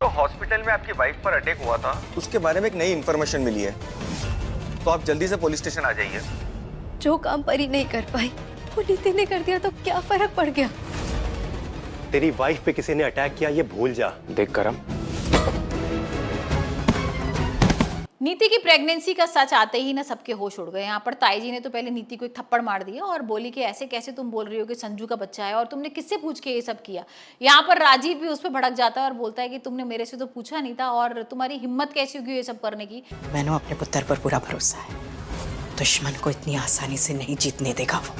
तो हॉस्पिटल में आपकी वाइफ पर अटैक हुआ था, उसके बारे में एक नई इन्फॉर्मेशन मिली है, तो आप जल्दी से पुलिस स्टेशन आ जाइए। जो काम परी नहीं कर पाई वो नीति ने कर दिया तो क्या फर्क पड़ गया। तेरी वाइफ पे किसी ने अटैक किया ये भूल जा। देख करम, नीति की प्रेगनेंसी का सच आते ही ना सबके होश उड़ गए। यहाँ पर ताई जी ने तो पहले नीति को एक थप्पड़ मार दिया और बोली कि ऐसे कैसे तुम बोल रही हो कि संजू का बच्चा है और तुमने किससे पूछ के ये सब किया। यहाँ पर राजीव भी उस पर भड़क जाता है और बोलता है कि तुमने मेरे से तो पूछा नहीं था और तुम्हारी हिम्मत कैसी होगी ये सब करने की। मैंने अपने पुत्र पर पूरा भरोसा है, दुश्मन को इतनी आसानी से नहीं जीतने देगा वो।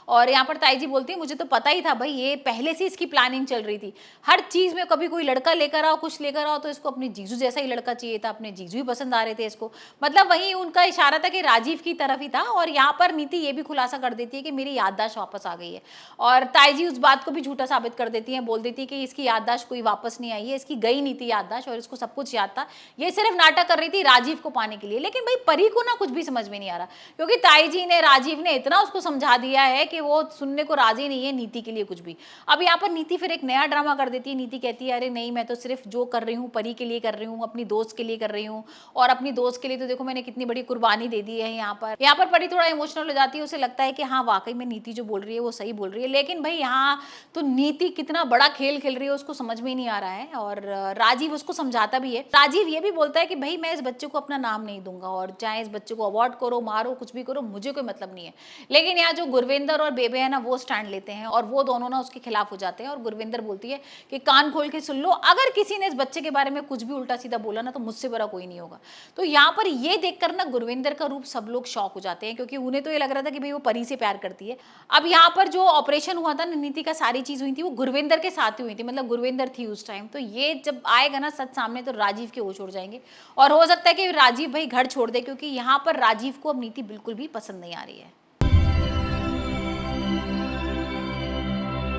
और यहाँ पर ताई जी बोलती है मुझे तो पता ही था भाई, ये पहले से इसकी प्लानिंग चल रही थी। हर चीज में कभी कोई लड़का लेकर आओ, कुछ लेकर आओ तो इसको अपनी जीजू जैसा ही लड़का चाहिए था, अपने जीजू ही पसंद आ रहे थे इसको। मतलब वही उनका इशारा था कि राजीव की तरफ ही था। और यहाँ पर नीति ये भी खुलासा कर देती है कि मेरी याददाश्त वापस आ गई है और ताई जी उस बात को भी झूठा साबित कर देती है। बोल देती है कि इसकी याददाश्त कोई वापस नहीं आई है, इसकी गई नहीं थी याददाश्त और इसको सब कुछ याद था, ये सिर्फ नाटक कर रही थी राजीव को पाने के लिए। लेकिन भाई परी को ना कुछ भी समझ में नहीं आ रहा, क्योंकि ताई जी ने राजीव ने इतना उसको समझा दिया है कि वो सुनने को राजी नहीं है नीति के लिए कुछ भी। अब यहाँ पर नीति फिर एक नया ड्रामा कर देती है। नीति कहती है अरे नहीं, मैं तो सिर्फ जो कर रही हूँ परी के लिए कर रही हूँ, अपनी दोस्त के लिए कर रही हूँ और अपनी दोस्त के लिए तो देखो मैंने कितनी बड़ी कुर्बानी दे दी है। यहाँ पर परी थोड़ा इमोशनल हो जाती है, उसे लगता है कि हाँ वाकई में नीति जो बोल रही है वो सही बोल रही है। लेकिन भाई यहाँ तो नीति कितना बड़ा खेल खेल रही है उसको समझ में ही नहीं आ रहा है और राजीव उसको समझाता भी है। राजीव ये भी बोलता है कि भाई मैं इस बच्चे को अपना नाम नहीं दूंगा और चाहे इस बच्चे को अवॉर्ड करो, मारो, कुछ भी करो, मुझे कोई मतलब नहीं है। लेकिन यहाँ जो गुरविंदर और बेबे है ना वो स्टैंड लेते हैं और वो दोनों ना उसके खिलाफ हो जाते हैं। और गुरविंदर बोलती है कि कान खोल के सुन लो, अगर किसी ने इस बच्चे के बारे में कुछ भी उल्टा सीधा बोला ना तो मुझसे बड़ा कोई नहीं होगा। तो यहाँ पर ये देखकर ना गुरविंदर का रूप सब लोग शॉक हो जाते हैं, क्योंकि उन्हें तो ये लग रहा था कि भाई वो परी से प्यार करती है। अब यहाँ पर जो ऑपरेशन हुआ था नीति का, सारी चीज हुई थी वो गुरविंदर के साथ ही हुई थी, मतलब गुरविंदर थी उस टाइम। तो ये जब आएगा ना सच सामने तो राजीव के होश उड़ जाएंगे और हो सकता है कि राजीव भाई घर छोड़ दे, क्योंकि यहाँ पर राजीव को अब नीति बिल्कुल भी पसंद नहीं आ रही है।